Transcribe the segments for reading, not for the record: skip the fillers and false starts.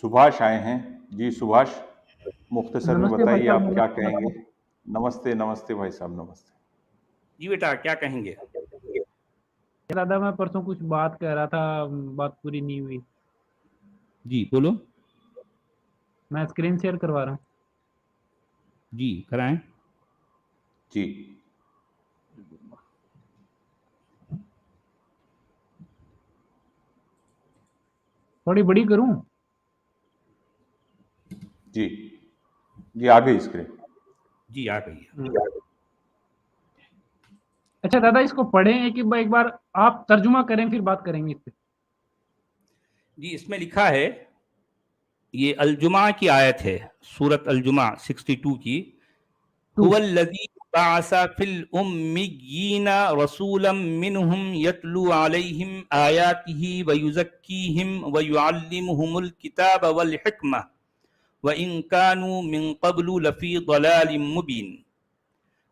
सुभाष आए हैं। जी सुभाष, मुख्तसर में नमस्ते भाई बताइए साहब। आप क्या नमस्ते कहेंगे। दादा। नमस्ते नमस्ते भाई साहब, नमस्ते। जी बेटा क्या कहेंगे। दादा मैं परसों कुछ बात कह रहा था, बात पूरी नहीं हुई। जी बोलो। मैं स्क्रीन शेयर करवा रहा हूँ। जी कराएं। जी थोड़ी बड़ी करूँ? जी जी आ गई स्क्रीन। जी आ गई है। अच्छा दादा, इसको पढ़ें एक बार आप तर्जुमा करें, फिर बात करेंगे इस पे। जी इसमें लिखा है, ये अलजुमा की आयत है, सूरत अलजुमा 62 की। हुवल्लज़ी बअसा फिल उम्मिय्यीना रसूलन मिनहुम यतलू अलैहिम आयातिही व युज़क्कीहिम व युअल्लिमुहुमुल किताब वल हिकमा व इन कानू मिन क़ब्लु लफ़ी ज़लालिम मुबीन।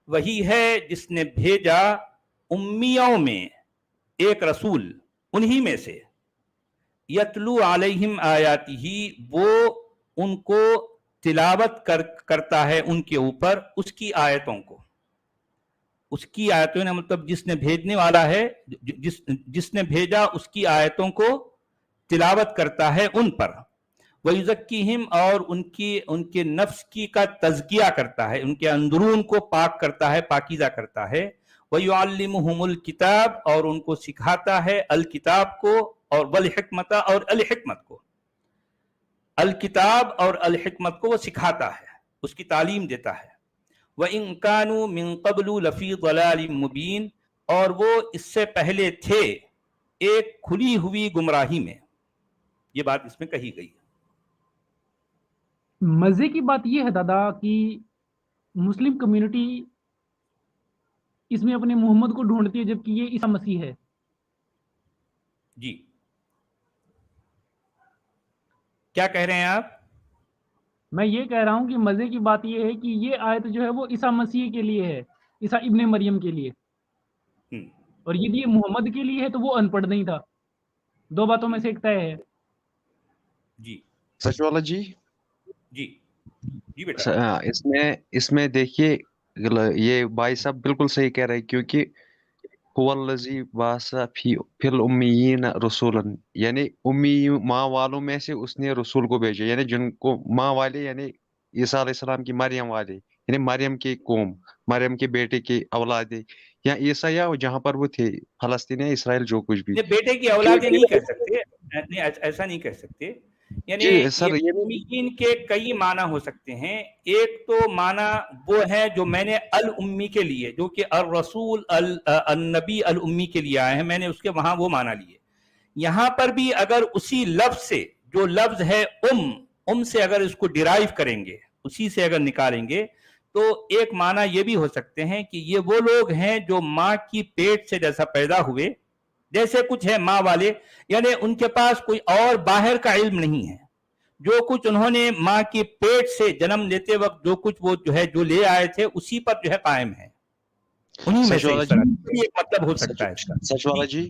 वही है जिसने भेजा उम्मियों में एक रसूल, उन्हीं में से, यतलू अलैहिम आयातिही, वो उनको तिलावत करता है उनके ऊपर उसकी आयतों को। उसकी आयतों ने मतलब जिसने भेजने वाला है, जिसने भेजा उसकी आयतों को तिलावत करता है उन पर। वयुज़क्कीहिम, और उनके नफ्स की का तज़किया करता है, उनके अंदरून को पाक करता है, पाकीज़ा करता है। वयुअल्लिमुहुमुल किताब, और उनको सिखाता है अल किताब को, और वल हिकमत, और अल हिकमत को। अल किताब और अल हिकमत को वो सिखाता है, उसकी तालीम देता है। व इन कानू मिन क़ब्लु लफ़ी ज़लालिम मुबीन, और वो इससे पहले थे एक खुली हुई गुमराही में। ये बात इसमें कही गई है। मजे की बात यह है दादा कि मुस्लिम कम्युनिटी इसमें अपने मोहम्मद को ढूंढती है, जबकि ये ईसा मसीह है। जी क्या कह रहे हैं आप? मैं ये कह रहा हूँ कि मजे की बात यह है कि ये आयत जो है वो ईसा मसीह के लिए है, ईसा इब्ने मरियम के लिए। और यदि ये मोहम्मद के लिए है तो वो अनपढ़ नहीं था। दो बातों में से एक तय है। जी सचवाला जी। जी जी बेटा। इसमें देखिए, ये भाई साहब बिल्कुल सही कह रहे हैं, क्योंकि हुवल्लज़ी बासा फिल उम्मीयीन रसूलन, यानी उम्मी माँ वालों में से उसने रसूल को भेजा, यानी जिनको माँ वाले, यानी ईसा अलैहिस्सलाम की मरियम वाले, यानी मरियम की कौम, मरियम के बेटे की औलादे, या ईसा, या जहाँ पर वो थे, फलस्तीन या इसराइल, जो कुछ भी। ये बेटे की औलादे नहीं कह सकते, नहीं ऐसा नहीं कह सकते। यानी जी ये सर, ये उम्मीयीन के कई माना हो सकते हैं। एक तो माना वो है जो मैंने अल उम्मी के लिए, जो कि अल रसूल अल नबी अल उम्मी के लिए आए हैं, मैंने उसके वहां वो माना लिए। यहाँ पर भी अगर उसी लफ्ज से, जो लफ्ज है उम से अगर इसको डिराइव करेंगे, उसी से अगर निकालेंगे, तो एक माना ये भी हो सकते हैं कि ये वो लोग हैं जो माँ की पेट से जैसा पैदा हुए, जैसे कुछ है माँ वाले, यानी उनके पास कोई और बाहर का इल्म नहीं है। जो कुछ उन्होंने माँ के पेट से जन्म लेते वक्त जो कुछ वो जो है जो ले आए थे, उसी पर जो है कायम है, उन्हीं में से। इस तरह एक मतलब हो सकता है इसका। सचवाला जी,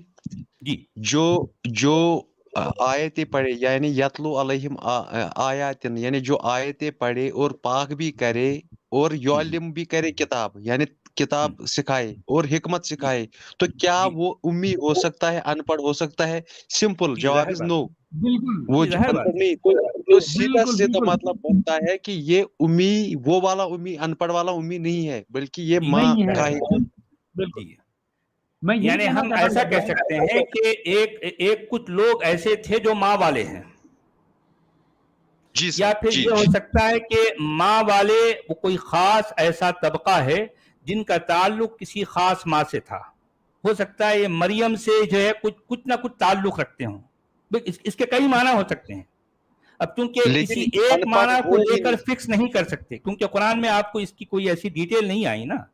जी जो आयतें पढ़े, यानी यतलु अलैहिम आयातिन, यानी जो आयतें पढ़े और पाक भी करे और युअल्लिम भी करे किताब, यानी किताब सिखाए और हिकमत सिखाए, तो क्या वो उम्मी हो सकता है, अनपढ़ हो सकता है? सिंपल जवाब इज नो। बिल्कुल वो जी, ज़ाहिर बात अनपढ़ है। नहीं, तो सीधा बिल्कुल सीधा बिल्कुल मतलब बनता है कि ये उम्मी, वो वाला उम्मी, अनपढ़ वाला उम्मी नहीं है, बल्कि ये जी, माँ नहीं है। का ही। बिल्कुल। जी। मैं यही यानी कहना हम चाहता ऐसा हूँ कह दादा। सकते हैं कि एक कुछ लोग ऐसे थे जो माँ वाले हैं, जी या सर, फिर जी ये हो सकता है कि माँ वाले वो कोई खास ऐसा तबका है जिनका ताल्लुक किसी खास माँ से था। हो सकता है ये मरियम से जो है कुछ ना कुछ ताल्लुक रखते हों। इसके कई माना हो सकते हैं। अब क्योंकि किसी लेकिन एक अनपढ़ माना को वो लेकर नहीं, फिक्स नहीं कर सकते, क्योंकि कुरान में आपको इसकी कोई ऐसी डिटेल नहीं आई ना। अल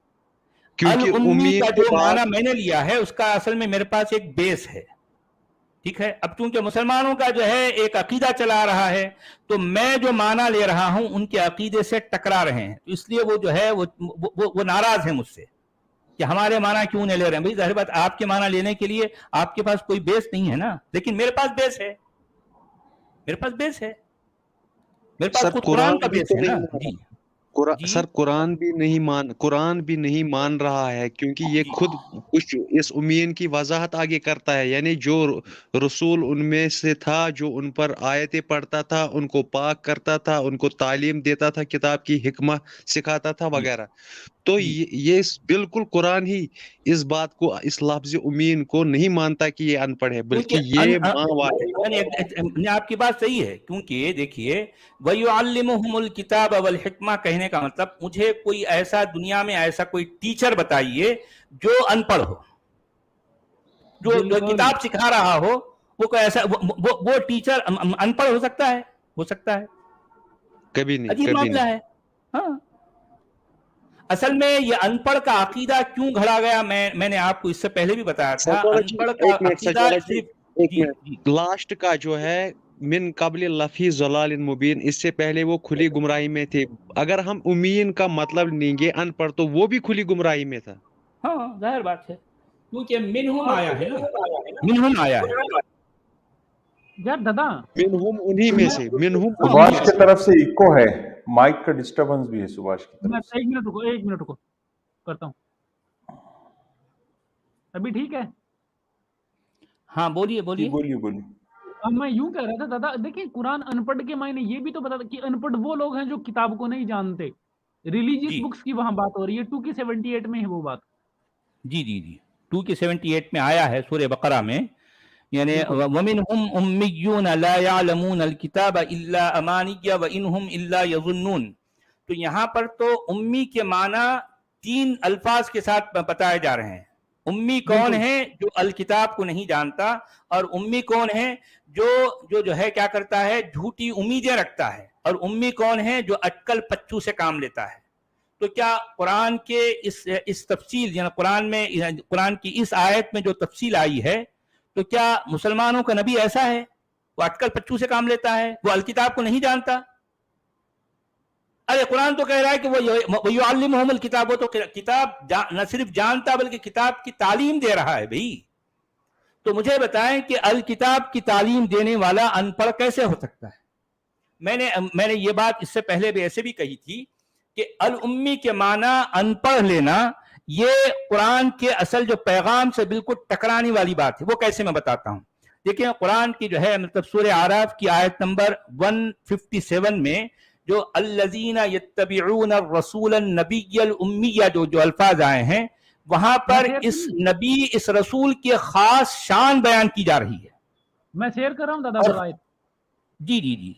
क्योंकि उम्मी उम्मीद का के जो बाद माना मैंने लिया है उसका असल में मेरे पास एक बेस है, ठीक है। अब चूंकि मुसलमानों का जो है एक अकीदा चला रहा है, तो मैं जो माना ले रहा हूं उनके अकीदे से टकरा रहे हैं, तो इसलिए वो जो है वो नाराज है मुझसे कि हमारे माना क्यों नहीं ले रहे हैं। भाई जाहिर बात, आपके माना लेने के लिए आपके पास कोई बेस नहीं है ना, लेकिन मेरे पास बेस है, मेरे पास बेस है। मेरे पास सर खुद कुरान का भी बेस तो है नहीं ना। मान जी रहा। जी सर कुरान भी नहीं मान रहा है, क्योंकि ये जी खुद कुछ इस उम्मीन की वजाहत आगे करता है, यानी जो रसूल उनमें से था, जो उन पर आयतें पढ़ता था, उनको पाक करता था, उनको तालीम देता था, किताब की हिकमत सिखाता था जी वगैरह। तो जी ये बिल्कुल कुरान ही इस बात को, इस लफ्ज उमीन को नहीं मानता कि ये अनपढ़ है, क्योंकि बल्कि ये माँ वाले। नहीं, आपकी बात सही है, क्योंकि देखिए वयुअल्लिमुहुमुल किताब वल हिकमा कहने का मतलब, मुझे कोई ऐसा दुनिया में ऐसा कोई टीचर बताइए जो अनपढ़ हो, जो बिल्कुल किताब सिखा रहा हो। वो कोई ऐसा वो टीचर अनपढ़ हो सकता है? हो सकता है? कभी नहीं, अजीब कभी मामला नहीं। है। हाँ, असल में ये अनपढ़ का अकीदा क्यों घड़ा गया, मैंने आपको इससे पहले भी बताया था। साइकोलॉजी, अनपढ़ का एक मिनट, अकीदा साइकोलॉजी, सिर्फ एक जी मिनट। जी लास्ट का जो है मिन कबल लफी जलालिन मुबीन, इससे पहले वो खुली गुमराही में थे। अगर हम उमीन का मतलब लेंगे अनपढ़, तो वो भी खुली गुमराही में था। हाँ, जाहिर बात है, क्योंकि मिनहुम और आया है ना, मिनहुम आया है। यार दादा, मिनहुम उन्हीं में मैं से, मिनहुम हाँ उन्हीं सुभाष में की से। तरफ से इको है, माइक का डिस्टरबेंस भी है सुभाष की मैं तरफ से। 1 मिनट रुको करता हूँ। अभी ठीक है? हाँ, बोलिए जी बोलिए। बोलिए बोलिए। अब मैं यूं कह रहा था दादा, देखिए कुरान अनपढ़ के मायने ये भी तो बता कि अनपढ़ वो लोग हैं जो किताब को नहीं जानते। रिलीजियस जी बुक्स की वहां बात हो रही है, 2 की 78 में है वो बात। जी जी जी 2 के 78 में आया है सूरह बकरा में, यानी बिल्कुल वमिनहुम उम्मियून ला यअलमून अलकिताब इल्ला अमानिय व इनहुम इल्ला यज़ुन्नून। तो यहाँ पर तो उम्मी के माना 3 अल्फाज के साथ बताए जा रहे हैं। उम्मी कौन बिल्कुल है? जो अल किताब को नहीं जानता। और उम्मी कौन है? जो है क्या करता है, झूठी उम्मीदें रखता है। और उम्मी कौन है? जो अटकल पच्चू से काम लेता है। तो क्या कुरान के इस तफसील, यानी कुरान की इस आयत में जो तफसील आई है, तो क्या मुसलमानों का नबी ऐसा है? वो अटकल पच्चू से काम लेता है, वो अलकिताब को नहीं जानता? अरे कुरान तो कह रहा है कि वो युअल्लिमुहुमुल किताब, वो तो किताब न सिर्फ जानता बल्कि किताब की तालीम दे रहा है भाई। तो मुझे बताएं कि अल किताब की तालीम देने वाला अनपढ़ कैसे हो सकता है? मैंने ये बात इससे पहले भी ऐसे भी कही थी कि अल उम्मी के माना अनपढ़ लेना, ये कुरान के असल जो पैगाम से बिल्कुल टकराने वाली बात है। वो कैसे, मैं बताता हूं। देखिए कुरान की जो है, मतलब सूरह आराफ की आयत नंबर 157 में जो अल्लज़ीना यत्तबिऊन रसूलन नबिय्यल उम्मिया जो अल्फाज आए हैं, वहां पर इस नबी, इस रसूल की खास शान बयान की जा रही है। मैं शेयर कर रहा हूँ दादा वो आयत। जी जी जी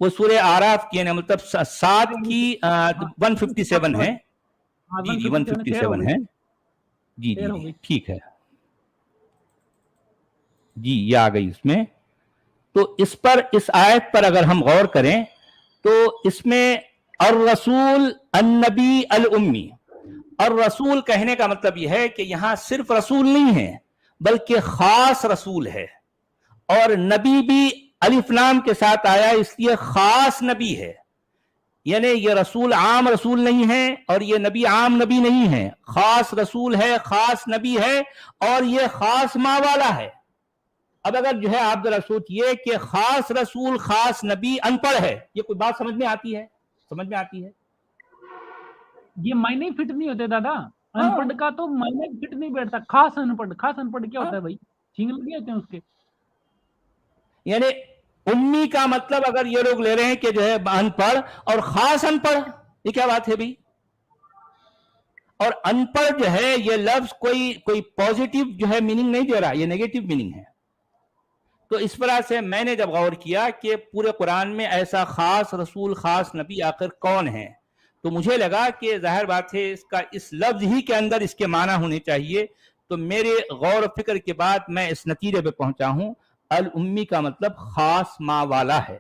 वो सूरह आराफ की है, मतलब 7 की 157 है। हाँ, जी जी 157 शेयर हो 157 गई, है। जी जी शेयर हो जी गई। ठीक है जी, ये आ गई इसमें। तो इस आयत पर अगर हम गौर करें तो इसमें और रसूल अन्नबी अल उम्मी, और रसूल कहने का मतलब यह है कि यहां सिर्फ रसूल नहीं है बल्कि खास रसूल है। और नबी भी अलिफ लाम के साथ आया, इसलिए खास नबी है। यानी ये रसूल आम रसूल नहीं है और ये नबी आम नबी नहीं है, खास रसूल है, खास नबी है, और ये खास माँ वाला है। अब अगर जो है आप जरा सोचिए कि खास रसूल, खास नबी अनपढ़ है, ये कोई बात समझ में आती है? समझ में आती है? ये मायने फिट नहीं होते दादा। हाँ अनपढ़ का तो मायने फिट नहीं बैठता। खास अनपढ़ क्या होता है हाँ भाई? छींग लगे होते हैं उसके। यानी उम्मी का मतलब अगर ये लोग ले रहे हैं कि जो है अनपढ़, और खास अनपढ़, ये क्या बात है भाई? और अनपढ़ जो है ये लफ्ज कोई पॉजिटिव जो है मीनिंग नहीं दे रहा, ये नेगेटिव मीनिंग है। तो इस तरह से मैंने जब गौर किया कि पूरे कुरान में ऐसा खास रसूल, खास नबी आखिर कौन है, तो मुझे लगा कि जाहिर बात है इसका इस लफ्ज ही के अंदर इसके माना होने चाहिए। तो मेरे गौर फिक्र के बाद मैं इस नतीजे पे पहुंचा हूं, अल उम्मी का मतलब खास माँ वाला है।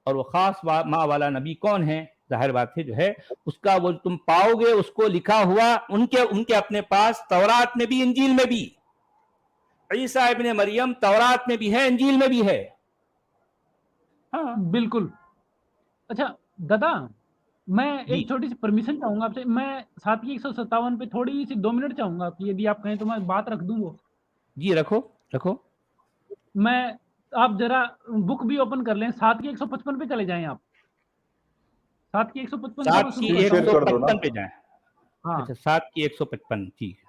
और वो खास माँ वाला नबी कौन है? जाहिर बात है जो है उसका वो तुम पाओगे उसको लिखा हुआ उनके अपने पास, तौरात में भी, इंजील में भी। ईसा इब्ने मरियम तौरात में भी है, इंजील में भी है। हाँ बिल्कुल। अच्छा दादा, मैं जी एक छोटी सी परमिशन चाहूंगा आपसे। मैं 7 की 157 पे थोड़ी सी 2 मिनट चाहूंगा आपकी, यदि आप कहें तो मैं बात रख दूं वो। जी रखो रखो। मैं, आप जरा बुक भी ओपन कर लें, 7 की 155 पे चले जाएं आप। 7 की 155 से 7 मैं की शुरू करता शेयर हूँ। कर दो ना। 155 पे जाएं। हाँ, अच्छा 7 की 155 ठीक है।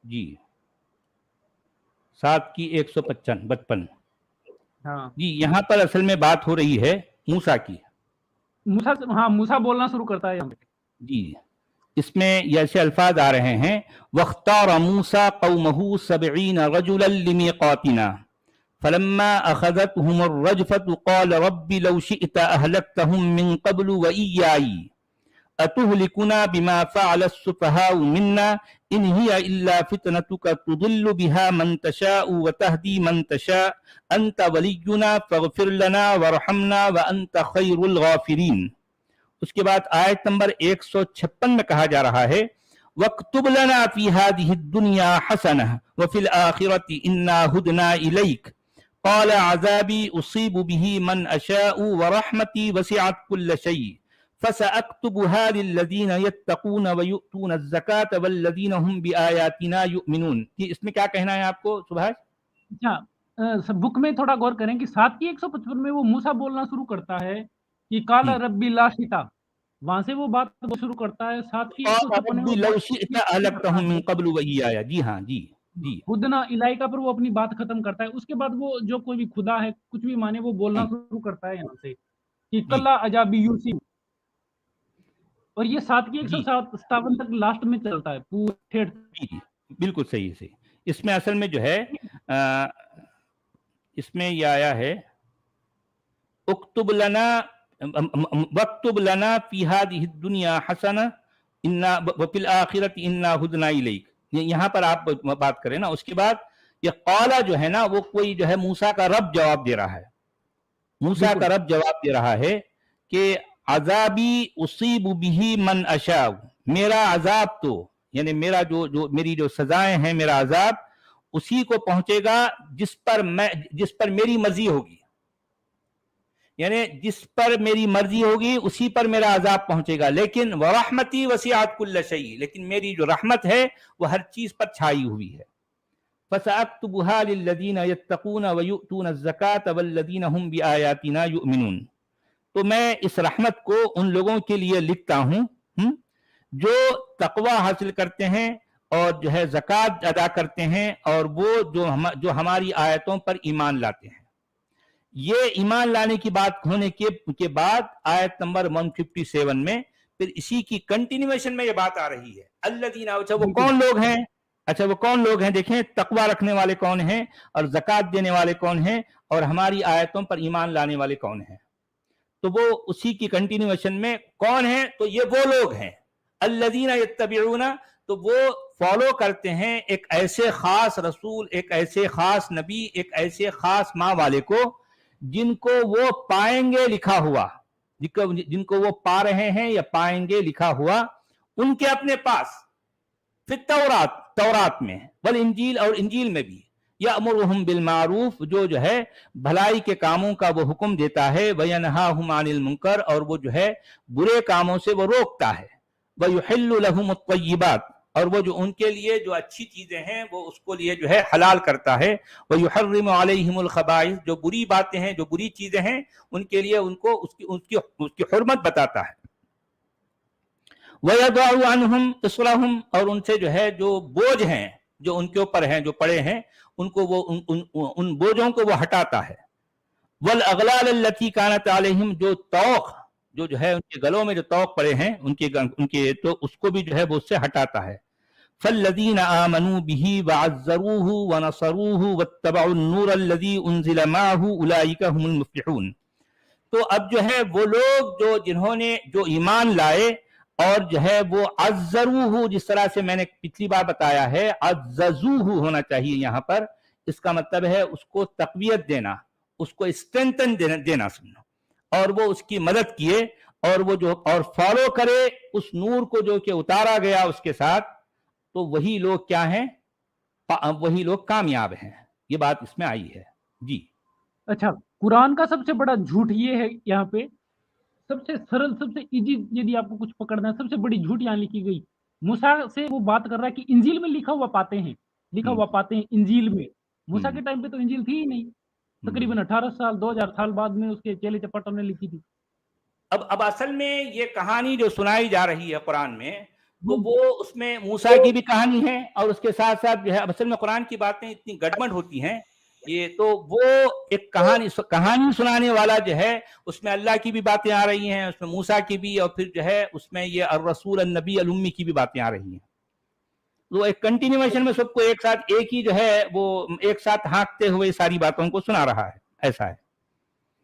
जी 7 की 155 हाँ। जी, यहाँ पर असल में बात हो रही है मूसा की। मूसा से, हाँ, मूसा बोलना शुरू करता है यहाँ पे। जी, इसमें ये ऐसे अल्फाज आ रहे हैं, वख्तार मूसा कौमहू सबईन रजुलन लिमीक़ातिना फलम्मा अखज़तहुम अर्रजफ़तु क़ाल रब्बि लौ शि'त अहलक्तहुम मिन क़ब्लु व इय्याई अतुहलिकुना बिमा फ़अल अस्सुफ़हाउ मिन्ना इन हिय इल्ला फ़ितनतुका तुदिल्लु बिहा मन तशाउ व तहदी मन तशा अंत वलियुना फ़ग़फ़िर लना वरहमना व अंत खैरुल गाफ़िरीन। उसके बाद आयत नंबर 156 में कहा जा रहा है, वक्तुब लना फी हादिहि दुनिया हसनह व फिल आखिरति इन्ना हुदना इलैक क़ाल अज़ाबी उसीबु बिही मन अशाउ व रहमती वसिअत कुल्ल शै फसअक्तुबुहा लिल्लज़ीना यत्तक़ून व यु'तून अज़्ज़कात वल्लज़ीना हुम बिआयातिना यु'मिनून। इसमें क्या कहना है आपको सुभाष? अच्छा, बुक में थोड़ा गौर करें कि 7 की 155 में वो मूसा बोलना शुरू करता है कि काला रब्बी ला शिता, वहां से वो बात शुरू करता है। 7 की 156 में रब्बी वो लौ शि'त अहलक्तहुम मिन क़ब्लु व इय्याया। जी हाँ, जी खुदना इलाइका पर वो अपनी बात खत्म करता है। उसके बाद वो जो कोई भी खुदा है, कुछ भी माने, वो बोलना शुरू करता है यहाँ से कि कल्ला अजाबी यूसी, और ये 7 की 157 तक लास्ट में चलता है पूरे ठेठ। जी, बिल्कुल सही सही। इसमें असल में जो है इसमें ये आया है, उक्तुब लना वक्तुब लना फी हादिहि दुनिया हसना इन्ना व फिल आखिरति इन्ना हुदना इलैक। यहाँ पर आप बात करें ना। उसके बाद ये क़ाला जो है ना, वो कोई जो है मूसा का रब जवाब दे रहा है। मूसा का रब जवाब दे रहा है कि अजाबी उसीबु बिही मन अशाउ, मेरा अजाब तो यानी मेरा जो मेरी जो सजाएं हैं, मेरा अजाब उसी को पहुंचेगा जिस पर मेरी मर्जी होगी, यानी जिस पर मेरी मर्जी होगी उसी पर मेरा अजाब पहुंचेगा। लेकिन वरहमती वसिअत कुल्ल शै, लेकिन मेरी जो रहमत है वो हर चीज पर छाई हुई है। फसअक्तुबुहा लिल्लज़ीना यत्तक़ून व यु'तून अज़्ज़कात वल्लज़ीना हुम बिआयातिना यु'मिनून। तो मैं इस रहमत को उन लोगों के लिए लिखता हूं जो तकवा हासिल करते हैं और जो है ज़कात अदा करते हैं और वो जो हमारी आयतों पर ईमान लाते हैं। ये ईमान लाने की बात होने के बाद आयत नंबर 157 में फिर इसी की कंटिन्यूएशन में ये बात आ रही है, अल्लज़ीना। अच्छा वो कौन लोग हैं? अच्छा वो कौन लोग हैं? देखें, तकवा रखने वाले कौन हैं और ज़कात देने वाले कौन हैं और हमारी आयतों पर ईमान लाने वाले कौन हैं। तो वो उसी की कंटिन्यूएशन में कौन है? तो ये वो लोग हैं, अल्लज़ीना यत्तबिऊना, तो वो फॉलो करते हैं एक ऐसे खास रसूल, एक ऐसे खास नबी, एक ऐसे खास माँ वाले को जिनको वो पाएंगे लिखा हुआ, जिनको वो पा रहे हैं या पाएंगे लिखा हुआ उनके अपने पास, फिर तौरात में, वल इंजील, और इंजील में भी, यअमुरुहुम बिल मारूफ, जो है भलाई के कामों का वो हुक्म देता है, वयनहाहुम अनिल मुनकर, और वो जो है बुरे कामों से वो रोकता है, वयुहिल्लु लहुम अत्तय्यिबात, और वो जो उनके लिए जो अच्छी चीजें हैं वो उसको लिए जो है हलाल करता है, वयुहर्रिमु अलैहिमुल खबाइस, जो बुरी बातें हैं, जो बुरी चीजें हैं उनके लिए उनको उसकी हुर्मत बताता है, वयदअउ अन्हुम इस्रहुम, और उनसे जो है जो बोझ हैं जो उनके ऊपर हैं, जो पड़े हैं, उनको वो उन बोझों को वो हटाता है, वल अगलाल अल्लती कानत अलैहिम, जो तौक जो है उनके गलों में जो तौक पड़े हैं उनके तो उसको भी जो है वो उससे हटाता है। फल्लज़ीना आमनू बिही वअज़्ज़रूहु वनसरूहु वत्तबअुन नूर अल्लज़ी उन्ज़िला माहु उलाइका हुमुल मुफ्लिहून। तो अब जो है वो लोग जिन्होंने जो ईमान लाए और जो है वो अज़्ज़रूहु, जिस तरह से मैंने पिछली बार बताया है, अज़्ज़ज़ूहु होना चाहिए यहाँ पर, इसका मतलब है उसको तक़वियत देना, उसको स्ट्रेंथन देना सुनना, और वो उसकी मदद किए और वो जो और फॉलो करे उस नूर को जो कि उतारा गया उसके साथ, तो वही लोग क्या हैं? वही लोग कामयाब हैं। ये बात इसमें आई है जी। अच्छा, कुरान का सबसे बड़ा झूठ ये है, यहाँ पे सबसे सरल, सबसे इजी, यदि आपको कुछ पकड़ना है, सबसे बड़ी झूठ यहाँ लिखी गई मूसा से वो बात कर रहा है कि इंजील में लिखा हुआ पाते हैं इंजील में। मूसा के टाइम पे तो इंजील थी ही नहीं, तकरीबन 18 साल 2000 साल बाद में उसके चेले चपाटों ने लिखी थी। अब असल में ये कहानी जो सुनाई जा रही है कुरान में, तो वो वो उसमें मूसा की भी कहानी है, और उसके साथ साथ जो है असल में कुरान की बातें इतनी गड़बड़ होती हैं, ये तो वो एक कहानी सुनाने वाला जो है उसमें अल्लाह की भी बातें आ रही हैं, उसमें मूसा की भी, और फिर जो है उसमें ये अर्रसूल अन्नबी अल उम्मी की भी बातें आ रही हैं। तो एक कंटिन्यूएशन में सबको एक साथ एक ही जो है वो एक साथ हाँकते हुए सारी बातों को सुना रहा है, ऐसा है।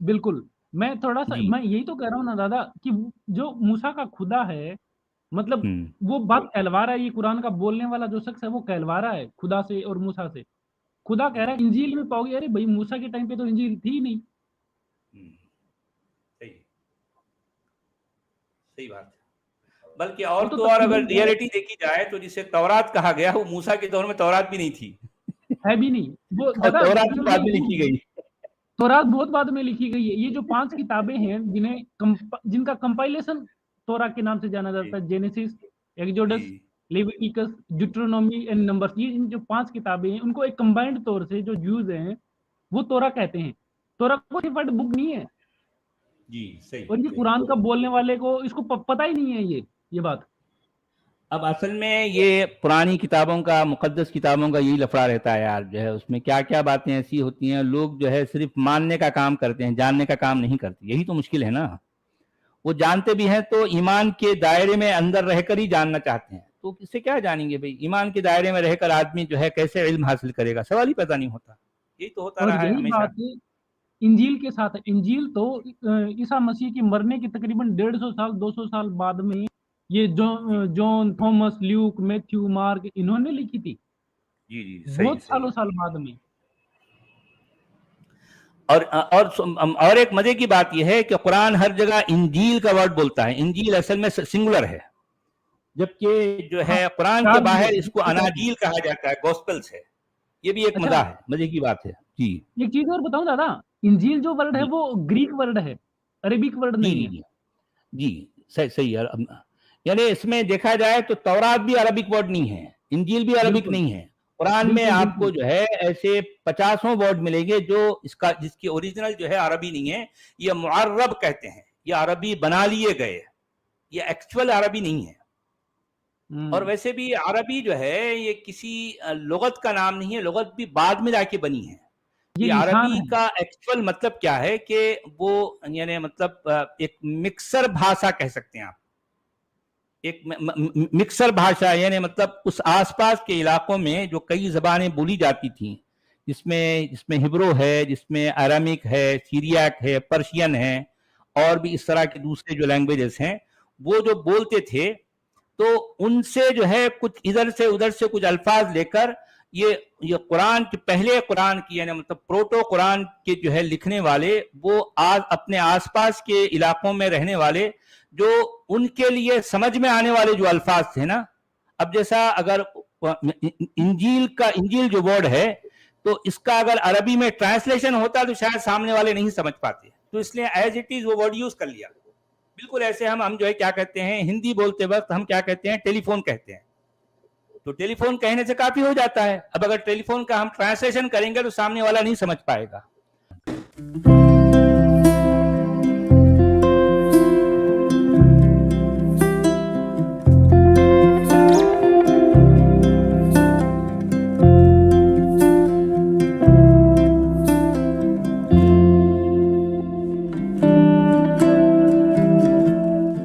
बिल्कुल, मैं थोड़ा सा जी। मैं यही तो कह रहा हूँ ना दादा कि जो मूसा का खुदा है, मतलब वो बात कहलवा रहा है, ये कुरान का बोलने वाला जो शख्स है वो कहलवा रहा है खुदा से और मूसा से। खुदा कह रहा है इंजील में पाओगे, अरे भाई मूसा के टाइम पे तो इंजील थी ही नहीं। सही सही बात है। बल्कि और वो तो तो और अगर तकरीबन रियलिटी देखी जाए तो जिसे तौरात कहा गया, वो मूसा के दौर में तौरात भी नहीं थी। है भी नहीं वो और दादा, तौरात भी जो बाद में ये लिखी गई। तौरात बहुत बाद में लिखी गई है। ये जो 5 किताबें हैं जिनका कंपाइलेशन तौरात के नाम से जाना जाता है, जेनेसिस, एक्सोडस, जी। लेविटिकस, ड्यूटेरोनोमी एंड नंबर्स, ये इन जो 5 किताबें हैं उनको एक कंबाइंड तौर से जो ज्यूज हैं वो तौरा कहते हैं। तौरा कोई वर्ड बुक नहीं है, जी सही और ये सही। कुरान का बोलने वाले को इसको पता ही नहीं है ये बात। अब असल में ये पुरानी किताबों का, मुकद्दस किताबों का यही लफड़ा रहता है यार, जो है उसमें क्या क्या बातें ऐसी होती हैं, लोग जो है सिर्फ मानने का काम करते हैं, जानने का काम नहीं करते। यही तो मुश्किल है ना। वो जानते भी हैं तो ईमान के दायरे में अंदर रहकर ही जानना चाहते हैं, तो इससे क्या जानेंगे भाई। ईमान के दायरे में रहकर आदमी जो है कैसे इल्म हासिल करेगा, सवाल ही पैदा नहीं होता। यही तो होता और रहा है यही हमेशा। बात इंजील के साथ है। इंजील तो ईसा मसीह के मरने के तकरीबन 150 साल 200 साल बाद में ये John, Thomas, Luke, Matthew, mark इन्होंने लिखी थी, जी जी सही बहुत सही। साल बाद में। और एक मजे की बात यह है कि कुरान हर जगह इंजील का वर्ड बोलता है। इंजील असल में सिंगुलर है, जबकि जो हाँ, है कुरान के चार बाहर लोग, इसको अनाजील कहा जाता है, गॉस्पेल्स है। ये भी एक अच्छा मजे की बात है। जी एक चीज और बताऊं दादा, इंजील जो वर्ड है जी वो ग्रीक वर्ड है, अरेबिक वर्ड जी नहीं जी है। जी जी सही सही है। यानी इसमें देखा जाए तो तौरात भी अरबिक वर्ड नहीं है, इंजील भी अरबिक बिल्कुल नहीं है। कुरान में बिल्कुल आपको बिल्कुल। जो है ऐसे 50 वर्ड मिलेंगे जो जिसकी ओरिजिनल जो है अरबी नहीं है। ये मुअर्रब कहते हैं, ये अरबी बना लिए गए, ये एक्चुअल अरबी नहीं है। और वैसे भी अरबी जो है ये किसी लुगत का नाम नहीं है, लुगत भी बाद में जाके बनी है। ये ये निशान अरबी है। का एक्चुअल मतलब क्या है कि वो यानी मतलब एक मिक्सर भाषा कह सकते हैं आप। एक मिक्सर भाषा, यानी मतलब उस आसपास के इलाकों में जो कई जबानें बोली जाती थी, जिसमें हिब्रू है, जिसमें अरामिक है, सीरियाक है, पर्शियन है, और भी इस तरह के दूसरे जो लैंग्वेजेस हैं, वो जो बोलते थे, तो उनसे जो है कुछ इधर से उधर से कुछ अल्फाज लेकर ये कुरान के पहले कुरान की, यानी मतलब प्रोटो कुरान के जो है लिखने वाले, वो आज अपने आसपास के इलाकों में रहने वाले, जो उनके लिए समझ में आने वाले जो अल्फाज थे ना, अब जैसा अगर इंजील जो वर्ड है, तो इसका अगर अरबी में ट्रांसलेशन होता तो शायद सामने वाले नहीं समझ पाते, तो इसलिए एज इट इज वो वर्ड यूज कर लिया। बिल्कुल ऐसे हम जो है क्या कहते हैं, हिंदी बोलते वक्त हम क्या कहते हैं, टेलीफोन कहते हैं, तो टेलीफोन कहने से काफी हो जाता है। अब अगर टेलीफोन का हम ट्रांसलेशन करेंगे तो सामने वाला नहीं समझ पाएगा।